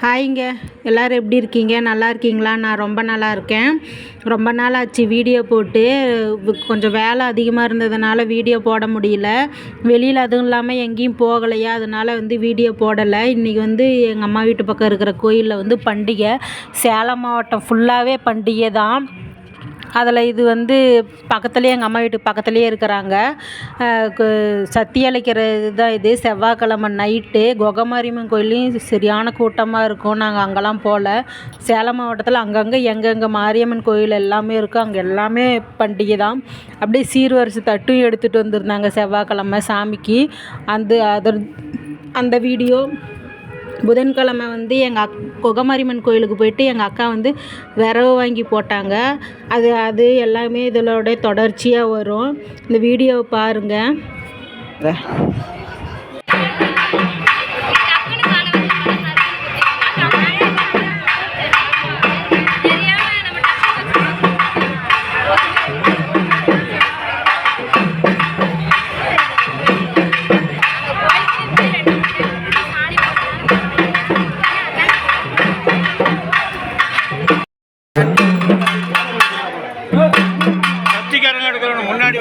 ஹாய்ங்க. எல்லோரும் எப்படி இருக்கீங்க? நல்லா இருக்கீங்களா? நான் ரொம்ப நல்லா இருக்கேன். ரொம்ப நாள் ஆச்சு வீடியோ போட்டு. கொஞ்சம் வேலை அதிகமாக இருந்ததுனால வீடியோ போட முடியல. வெளியில் அதுவும் இல்லாமல் எங்கேயும் போகலையா, அதனால் வீடியோ போடலை. இன்றைக்கி எங்கள் அம்மா வீட்டு பக்கம் இருக்கிற கோயிலில் பண்டிகை. சேலம் மாவட்டம் ஃபுல்லாகவே பண்டிகை தான். அதில் இது பக்கத்துலேயே எங்கள் அம்மா வீட்டுக்கு பக்கத்துலேயே இருக்கிறாங்க. சத்தி அழைக்கிற இதுதான் இது. செவ்வாய்க்கிழமை நைட்டு கொகமாரியம்மன் கோயிலையும் சரியான கூட்டமாக இருக்கும். நாங்கள் அங்கெல்லாம் போகல. சேலம் மாவட்டத்தில் அங்கங்கே எங்கெங்கே மாரியம்மன் கோயில் எல்லாமே இருக்கும். அங்கே எல்லாமே பண்டிகை தான். அப்படியே சீர்வரிசை தட்டும் எடுத்துகிட்டு வந்திருந்தாங்க செவ்வாய்க்கிழமை சாமிக்கு. அந்த வீடியோ புதன்கிழமை எங்கள் கொகமாரியம்மன் கோயிலுக்கு போயிட்டு எங்கள் அக்கா விரவு வாங்கி போட்டாங்க. அது எல்லாமே இதோட தொடர்ச்சியாக வரும். இந்த வீடியோவை பாருங்கள். முன்னாடி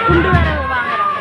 குண்டு வரவு வாங்குறாங்க.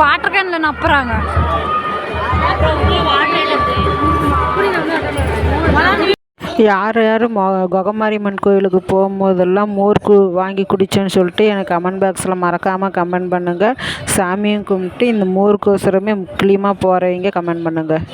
வாட்டர் கேனில் நப்புறாங்க. யார் யார் கொகமாரியம்மன் கோயிலுக்கு போகும்போதெல்லாம் மோர் வாங்கி குடிச்சேன்னு சொல்லிட்டு எனக்கு கமெண்ட் பாக்ஸில் மறக்காமல் கமெண்ட் பண்ணுங்கள். சாமியும் கும்பிட்டு இந்த மோருக்கோசரமே முக்கியமாக போகிறவங்க கமெண்ட் பண்ணுங்கள்.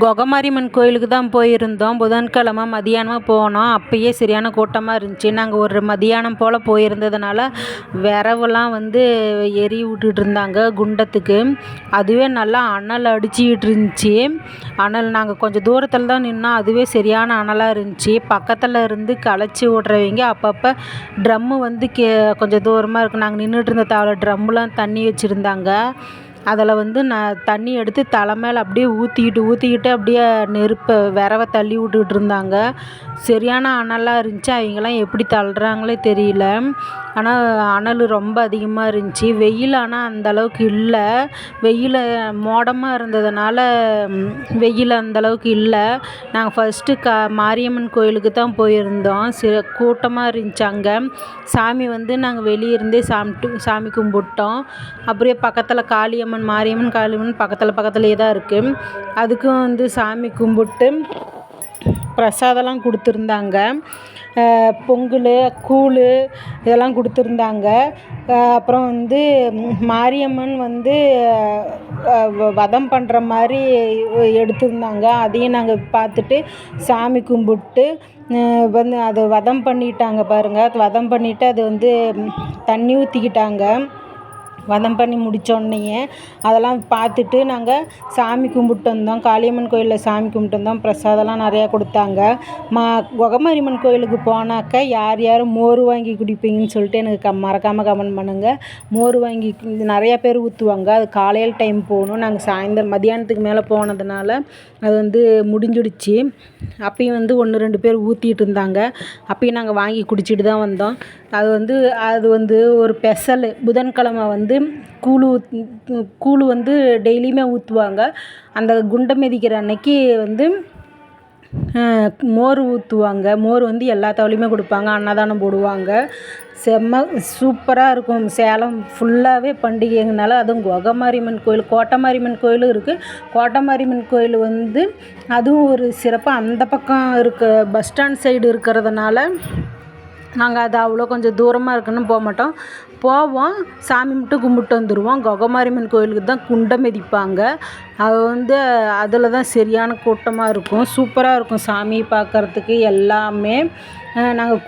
கொகமாரியம்மன் கோயிலுக்கு தான் போயிருந்தோம். புதன்கிழமை மதியானமாக போனோம். அப்பயே சரியான கூட்டமாக இருந்துச்சு. நாங்கள் ஒரு மதியானம் போல் போயிருந்ததுனால விரவெல்லாம் எரி விட்டுட்டு இருந்தாங்க குண்டத்துக்கு. அதுவே நல்லா அனல் அடிச்சுக்கிட்டு இருந்துச்சு. அனல் நாங்கள் கொஞ்சம் தூரத்தில் தான் நின்னோம். அதுவே சரியான அனலாக இருந்துச்சு. பக்கத்தில் இருந்து களைச்சி விட்றவங்க அப்பப்போ ட்ரம்மு கொஞ்சம் தூரமாக இருக்குது. நாங்கள் நின்றுட்டு இருந்த தாவல ட்ரம்முலாம் தண்ணி வச்சுருந்தாங்க. அதில் தண்ணி எடுத்து தலை மேலே அப்படியே ஊற்றிக்கிட்டு அப்படியே விரவை தள்ளி விட்டுக்கிட்டு இருந்தாங்க. சரியான அனலாக இருந்துச்சு. அவங்களாம் எப்படி தள்ளுறாங்களே தெரியல. ஆனால் அனல் ரொம்ப அதிகமாக இருந்துச்சு. வெயில் ஆனால் அந்தளவுக்கு இல்லை. வெயில் மோடமாக இருந்ததுனால வெயில் அந்தளவுக்கு இல்லை. நாங்கள் ஃபஸ்ட்டு மாரியம்மன் கோயிலுக்கு தான் போயிருந்தோம். கூட்டமாக இருந்துச்சு. அங்கே சாமி நாங்கள் வெளியே இருந்தே சாமி கும்பிட்டோம். அப்படியே பக்கத்தில் காளியம்மன் காளியம்மன் பக்கத்துலேயே தான் இருக்குது. அதுக்கும் சாமி கும்பிட்டு பிரசாதம்லாம் கொடுத்துருந்தாங்க. பொங்கல் கூழ் இதெல்லாம் கொடுத்துருந்தாங்க. அப்புறம் மாரியம்மன் வதம் பண்ணுற மாதிரி எடுத்திருந்தாங்க. அதையும் நாங்கள் பார்த்துட்டு சாமி கும்பிட்டு அதை வதம் பண்ணிட்டாங்க பாருங்கள். வதம் பண்ணிவிட்டு அது தண்ணி ஊற்றிக்கிட்டாங்க. வதம் பண்ணி முடித்தோடனேயே அதெல்லாம் பார்த்துட்டு நாங்கள் சாமி கும்பிட்டு வந்தோம். காளியம்மன் கோயிலில் சாமி கும்பிட்டு வந்தோம். பிரசாதம்லாம் நிறையா கொடுத்தாங்க. கொகமாரியம்மன் கோயிலுக்கு போனாக்கா யார் யார் மோர் வாங்கி குடிப்பீங்கன்னு சொல்லிட்டு எனக்கு மறக்காமல் கமெண்ட் பண்ணுங்கள். மோர் வாங்கி நிறையா பேர் ஊற்றுவாங்க. அது காலையில் டைம் போகணும். நாங்கள் சாயந்தரம் மதியானத்துக்கு மேலே போனதுனால அது முடிஞ்சிடுச்சு. அப்பயும் 1-2 பேர் ஊற்றிட்டு இருந்தாங்க. அப்பயும் நாங்கள் வாங்கி குடிச்சிட்டு தான் வந்தோம். அது ஒரு ஸ்பெஷலு. புதன்கிழமை கூழ் டெய்லியுமே ஊற்றுவாங்க. அந்த குண்டம் மிதிக்கிற அன்னைக்கு மோர் ஊற்றுவாங்க. மோர் வந்து எல்லா தவளையுமே கொடுப்பாங்க. அன்னதானம் போடுவாங்க. செம்ம சூப்பராக இருக்கும். சேலம் ஃபுல்லாகவே பண்டிகைங்கனால அதுவும் கொகமாரியம்மன் கோயில், கோட்டமாரியம்மன் கோயிலும் இருக்குது. கோட்டமாரியம்மன் கோயில் வந்து அதுவும் ஒரு சிறப்பு. அந்த பக்கம் இருக்க பஸ் ஸ்டாண்ட் சைடு இருக்கிறதுனால நாங்கள் அது அவ்வளோ கொஞ்சம் தூரமாக இருக்குன்னு போக மாட்டோம். போவோம், சாமி மட்டும் கும்பிட்டு வந்துடுவோம். கொகமாரியம்மன் கோயிலுக்கு தான் குண்டம் மிதிப்பாங்க. அது வந்து அதில் தான் சரியான கூட்டமாக இருக்கும். சூப்பராக இருக்கும் சாமி பார்க்குறதுக்கு எல்லாமே. நாங்கள்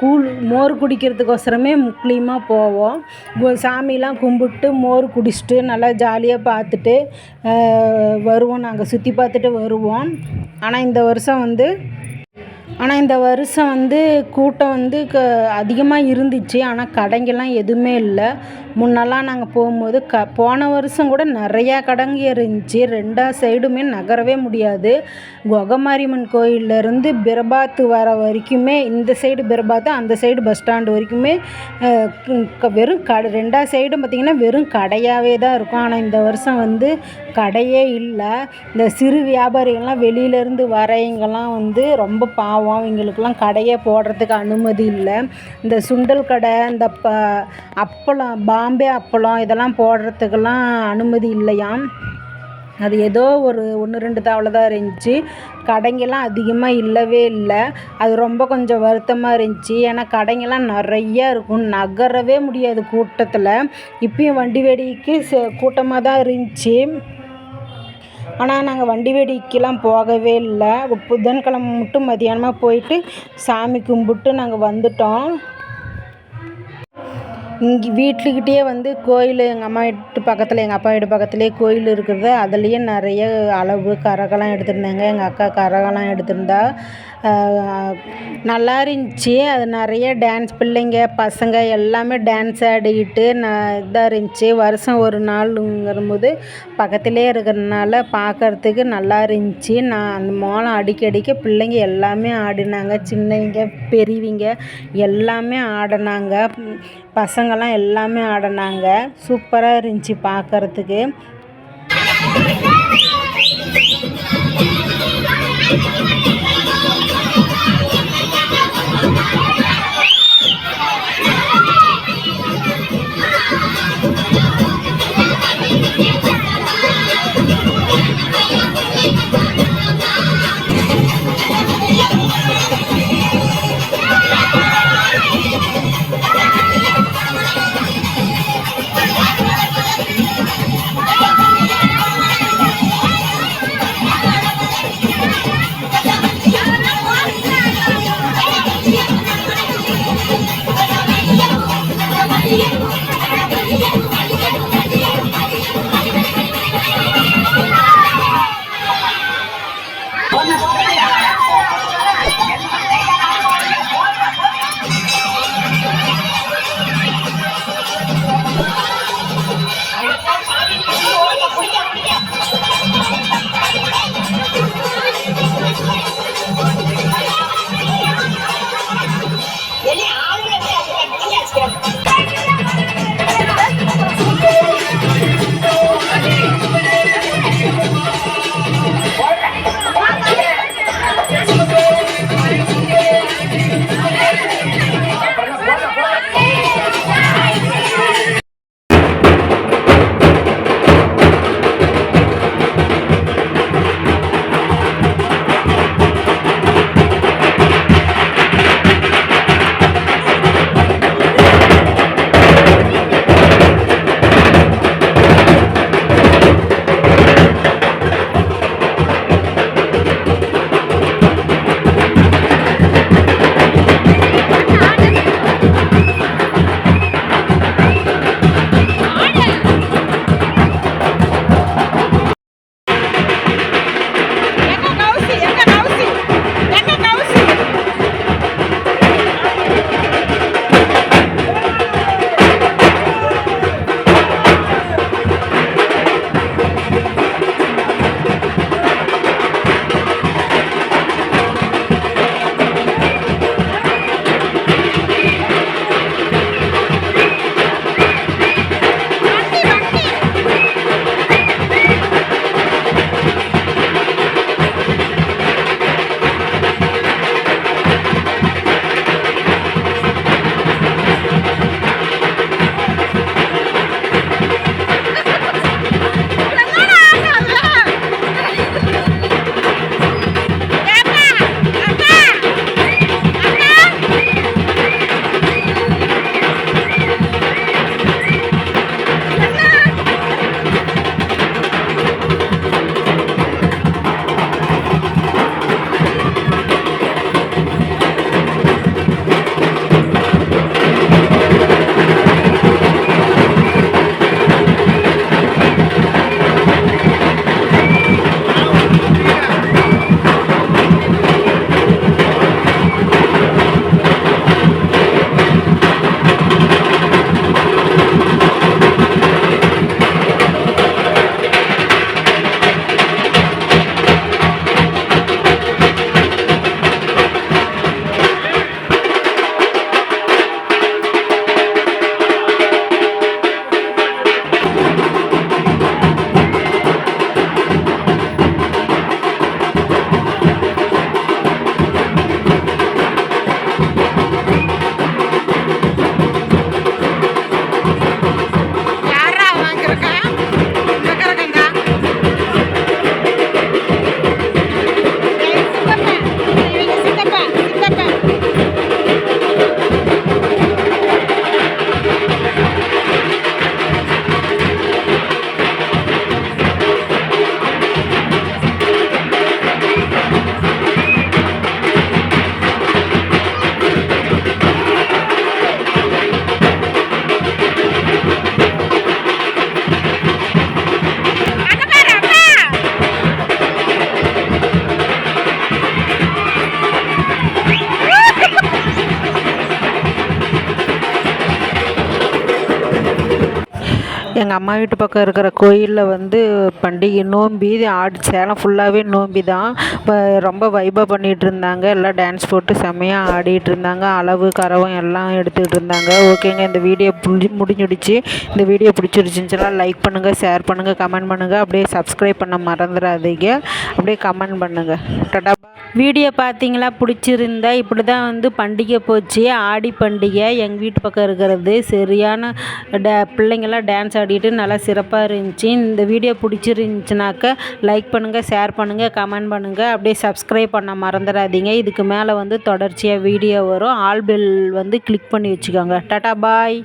மோர் குடிக்கிறதுக்கோசரமே முக்கியமாக போவோம். சாமிலாம் கும்பிட்டு மோர் குடிச்சிட்டு நல்லா ஜாலியாக பார்த்துட்டு வருவோம். நாங்கள் சுற்றி பார்த்துட்டு வருவோம். ஆனால் இந்த வருஷம் வந்து கூட்டம் வந்து அதிகமாக இருந்துச்சு. ஆனால் கடைங்கெல்லாம் எதுவுமே இல்லை. முன்னெல்லாம் நாங்கள் போகும்போது போன வருஷம் கூட நிறையா கடைங்க இருந்துச்சு. ரெண்டா சைடுமே நகரவே முடியாது. கொகமாரியம்மன் கோயிலேருந்து பிரபாத்து வர வரைக்குமே, இந்த சைடு பிரபாத்து, அந்த சைடு பஸ் ஸ்டாண்டு வரைக்குமே வெறும் ரெண்டா சைடும் பார்த்திங்கன்னா வெறும் கடையாகவே தான் இருக்கும். ஆனால் இந்த வருஷம் வந்து கடையே இல்லை. இந்த சிறு வியாபாரிகள்லாம் வெளியிலேருந்து வரவங்கெல்லாம் வந்து ரொம்ப பாவம். அவங்களுக்கெல்லாம் கடையே போடுறதுக்கு அனுமதி இல்லை. இந்த சுண்டல் கடை, இந்த அப்பளம், பாம்பே அப்பளம் இதெல்லாம் போடுறதுக்கெல்லாம் அனுமதி இல்லையாம். அது ஏதோ ஒரு 1-2 தவளை தான் இருந்துச்சு. கடைங்கெல்லாம் அதிகமாக இல்லவே இல்லை. அது ரொம்ப கொஞ்சம் வருத்தமாக இருந்துச்சு. ஏன்னா கடைங்கெல்லாம் நிறையா இருக்கும், நகரவே முடியாது கூட்டத்தில். இப்பயும் வண்டி வேடிக்கைக்கு கூட்டமாக தான் இருந்துச்சு. ஆனால் நாங்கள் வண்டி வேடிக்கைலாம் போகவே இல்லை. புதன்கிழமை மட்டும் மதியானமாக போயிட்டு சாமி கும்பிட்டு நாங்கள் வந்துட்டோம். இங்கே வீட்டுக்கிட்டேயே வந்து கோயில், எங்கள் அம்மா வீட்டு பக்கத்தில், எங்கள் அப்பா வீட்டு பக்கத்துலேயே கோயில் இருக்கிறது. அதுலேயே நிறைய அளவு கரகெல்லாம் எடுத்திருந்தாங்க. எங்கள் அக்கா கரகெல்லாம் எடுத்திருந்தா. நல்லா இருந்துச்சு. அது நிறைய டான்ஸ், பிள்ளைங்க பசங்க எல்லாமே டான்ஸ் ஆடிக்கிட்டு இதாக இருந்துச்சு. வருஷம் ஒரு நாளுங்கிறபோது பக்கத்துலேயே இருக்கிறதுனால பார்க்குறதுக்கு நல்லா இருந்துச்சு. அந்த மோளம் அடிக்க பிள்ளைங்க எல்லாமே ஆடினாங்க. சின்னவங்க பெரியவங்க எல்லாமே ஆடினாங்க. பசங்கள்லாம் எல்லாமே ஆடினாங்க. சூப்பராக இருந்துச்சு பார்க்குறதுக்கு. எங்கள் அம்மா வீட்டு பக்கம் இருக்கிற கோயிலில் வந்து பண்டிகை நோம்பி சேலம் ஃபுல்லாகவே நோம்பி தான். ரொம்ப வைபாக பண்ணிகிட்டு இருந்தாங்க. எல்லாம் டான்ஸ் போட்டு செம்மையாக ஆடிட்டு இருந்தாங்க. அளவு கரவம் எல்லாம் எடுத்துகிட்டு இருந்தாங்க. ஓகேங்க, இந்த வீடியோ முடிஞ்சிடுச்சு. இந்த வீடியோ பிடிச்சிருச்சுன்னா லைக் பண்ணுங்கள், ஷேர் பண்ணுங்கள், கமெண்ட் பண்ணுங்கள். அப்படியே சப்ஸ்கிரைப் பண்ண மறந்துடாதீங்க. அப்படியே கமெண்ட் பண்ணுங்கள். டாடா. வீடியோ பார்த்தீங்களா? பிடிச்சிருந்தா இப்படி தான் வந்து பண்டிகை போச்சு. ஆடி பண்டிகை எங்கள் வீட்டு பக்கம் இருக்கிறது சரியான பிள்ளைங்கள்லாம் டான்ஸ் ஆடிட்டு நல்லா சிறப்பாக இருந்துச்சு. இந்த வீடியோ பிடிச்சிருந்துச்சுனாக்கா லைக் பண்ணுங்கள், ஷேர் பண்ணுங்கள், கமெண்ட் பண்ணுங்கள். அப்படியே சப்ஸ்கிரைப் பண்ண மறந்துடாதீங்க. இதுக்கு மேலே வந்து தொடர்ச்சியாக வீடியோ வரும். ஆல் பெல் வந்து கிளிக் பண்ணி வச்சுக்கோங்க. டாடா பாய்.